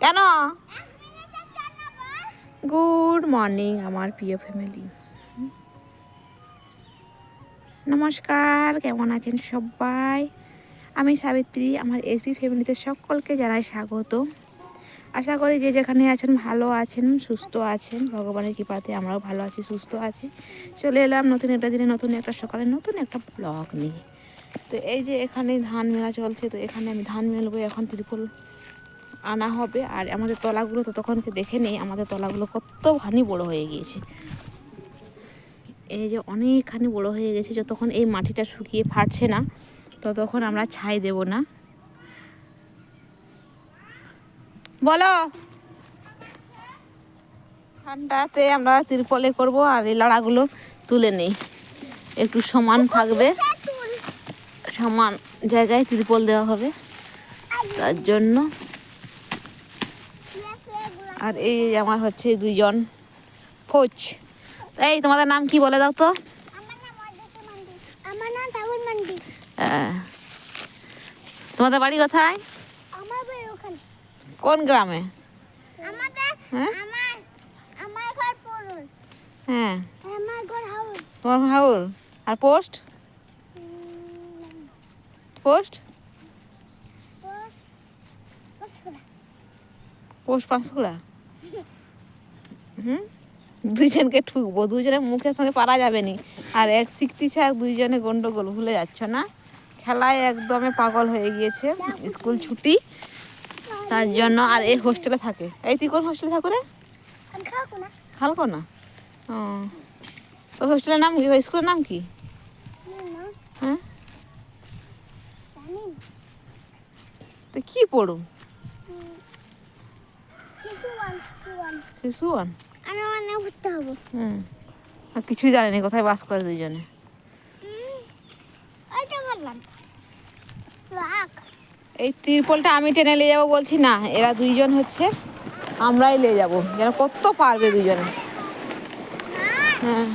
কেন? Good morning আমার প্রিয় ফ্যামিলি, নমস্কার। কেমন আছেন সবাই? আমি সাবিত্রী। আমার এসবি ফ্যামিলিতে সকলকে জানাই স্বাগত। আশা করি যে যেখানে আছেন ভালো আছেন, সুস্থ আছেন। ভগবানের কৃপাতে আমরাও ভালো আছি, সুস্থ আছি। চলে এলাম নতুন একটা দিনে, নতুন একটা সকালে, নতুন একটা ব্লগ নিয়ে। তো এই যে এখানে ধান মেলা চলছে, তো এখানে আমি ধান মেলবো। এখন ত্রিপল আনা হবে। আর আমাদের তলাগুলো তো তখনকে দেখে নেই, আমাদের তলাগুলো কতখানি বড় হয়ে গিয়েছে। এই যে অনেকখানি বড় হয়ে গেছে। যতক্ষণ এই মাটিটা শুকিয়ে ফাটছে না ততক্ষণ আমরা ছাই দেব না। বলো, ঠান্ডাতে আমরা তিরপলে করব। আর এই লাড়াগুলো তুলে নেই, একটু সমান থাকবে, সমান জায়গায় তিরপল দেওয়া হবে তার জন্য। আর এই আমার হচ্ছে দুইজন কোচ। এই তোমাদের নাম কি বলে দাও তো? তোমাদের বাড়ি কোথায়? কোন গ্রামে? হ্যাঁ, তোমার হাউর। আর পোস্ট? Post post Panskura. দুইজনকে ঠুকবো, দুইজনের মুখের সঙ্গে পারা যাবে নি। আর এক শিখতেছে আর দুইজনে গন্ডগোল। ভুলে যাচ্ছ না? খেলায় একদমই পাগল হয়ে গিয়েছে, স্কুল ছুটি তার জন্য। আর এই হোস্টেলে থাকে। এই তুই কোন হোস্টেলে থাকো রে? খালকো না? ও, ওই হোস্টেলের নাম কি? ওই স্কুলের নাম কি? হ্যাঁ, তো কি পড়ো? শিশু ওয়ান। আর কিছুই জানেনি কোথায় বাস করে দুইজনে। এই তিরপলটা আমি টেনে নিয়ে যাবো বলছি না, এরা দুইজন হচ্ছে আমরাই নিয়ে যাবো। যেন কত পারবে দুইজনে। হ্যাঁ,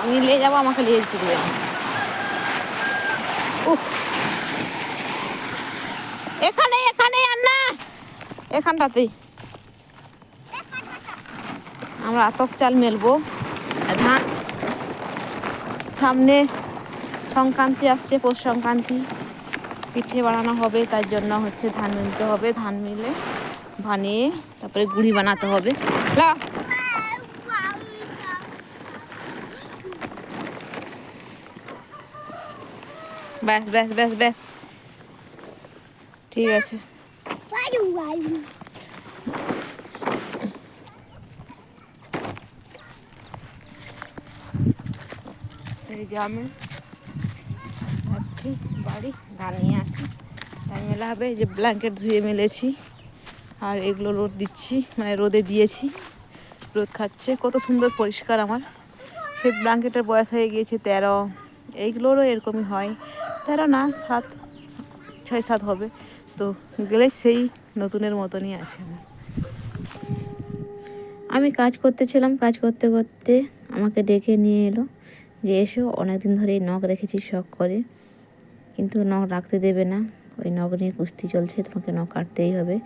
আমি নিয়ে যাবো, আমাকে নিয়ে যেতে দেবে। উফ, এখানে এখানে আর না, এখানটাতেই আমরা আতক চাল মেলবো। ধান সামনে সংক্রান্তি আসছে, পৌষ সংক্রান্তি, পিঠে বানানো হবে। তার জন্য হচ্ছে ধান মিলতে হবে। ধান মিলে বানিয়ে তারপরে গুঁড়ি বানাতে হবে। ব্যাস ব্যাস ব্যাস ব্যাস, ঠিক আছে। এই যে আমি বাড়ি ধান নিয়ে আসি, ধান মেলা হবে। এই যে ব্ল্যাঙ্কেট ধুয়ে মেলেছি, আর এগুলো রোদ দিচ্ছি, মানে রোদে দিয়েছি, রোদ খাচ্ছে। কত সুন্দর পরিষ্কার আমার। সেই ব্ল্যাঙ্কেটের বয়স হয়ে গিয়েছে 13। এইগুলোরও এরকমই হয়, 13 না, 7, 6-7 হবে। তো গেলে সেই নতুনের মতনই আসে না। আমি কাজ করতেছিলাম, কাজ করতে করতে আমাকে ডেকে নিয়ে এলো যে এসো, অনেকদিন ধরে এই নখ রেখেছি শখ করে, কিন্তু নখ রাখতে দেবে না। ওই নখ নিয়ে কুস্তি চলছে, তোমাকে নখ কাটতেই হবে।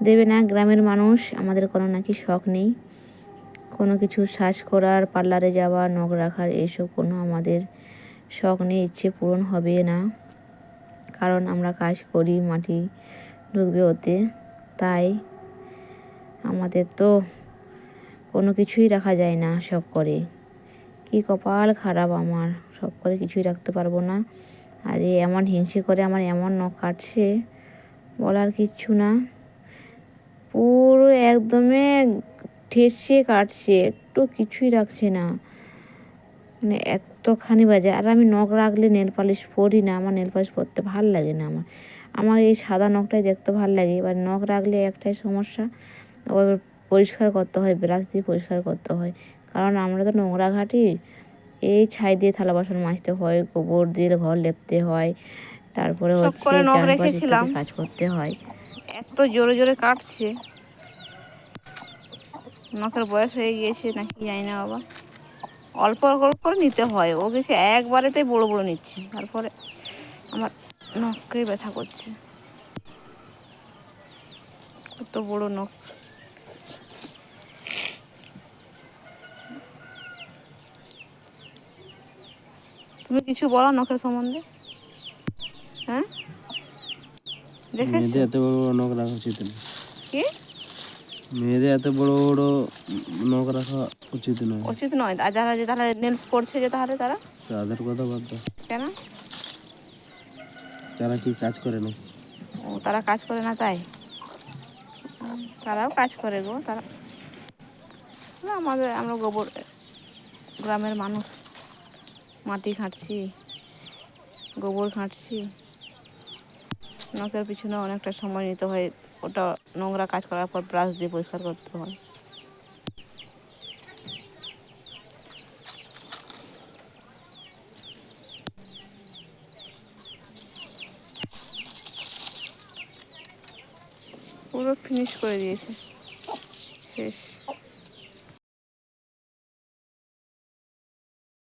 দেবে না। গ্রামের মানুষ, আমাদের কোনো নাকি শখ নেই, কোনো কিছু সাজ করার, পার্লারে যাওয়া, নখ রাখার, এইসব কোনো আমাদের শখ নেই, ইচ্ছে পূরণ হবে না। কারণ আমরা কাজ করি, মাটি ঢুকবে ওতে, তাই আমাদের তো কোনো কিছুই রাখা যায় না শখ করে। কি কপাল খারাপ আমার, শখ করে কিছুই রাখতে পারবো না। আর এমন হিংসে করে আমার এমন নখ কাটছে, বলার কিচ্ছু না। পুরো একদমই ঠেসে কাটছে, একটু কিছুই রাখছে না, মানে এতখানি বাজে। আর আমি নখ রাখলে নেল পালিশ পরি না, আমার নেল পালিশ পরতে ভাল লাগে না। আমার এই সাদা নখটাই দেখতে ভাল লাগে। এবার নখ রাখলে একটাই সমস্যা, ওই পরিষ্কার করতে হয়, ব্রাশ দিয়ে পরিষ্কার করতে হয়। কারণ আমরা তো নোংরা ঘাঁটি, এই ছাই দিয়ে থালা বাসন মাজতে হয়, গোবর দিয়ে ঘর লেপতে হয়, তারপরে হচ্ছে চাষবাস ইত্যাদি কাজ করতে হয়। এত জোরে জোরে কাটছে, নখের বয়স হয়ে গিয়েছে নাকি জানি না বাবা। অল্প অল্প করে নিতে হয়, ও গেছে একবারেতে বড় বড় নিচ্ছে। তারপরে আমার নখকে ব্যথা করছে। কত বড় নখ। তুমি কিছু বলো নখের সম্বন্ধে। হ্যাঁ, দেখেছো মেয়েদের এত বড় বড় নখ রাখা উচিত না। কি? মেয়েদের এত বড় বড় নখ রাখা উচিত নয়। উচিত নয়। আর যারা যে তাহলে নেলস পড়ছে যে তাহলে তারা তাদের কথা বাদ দাও। কেন? তারা কি কাজ করে নাকি? ও, তারা কাজ করে না তাই? তারাও কাজ করে গো। তারা না, আমরা গোবর গ্রামের মানুষ, মাটি ঘাঁটছি, গোবর ঘাঁটছি, নখের পিছনে অনেকটা সময় নিতে হয়। ওটা নোংরা কাজ করার পর ব্রাশ দিয়ে পরিষ্কার করতে হয়। পুরো ফিনিশ করে দিয়েছে, শেষ।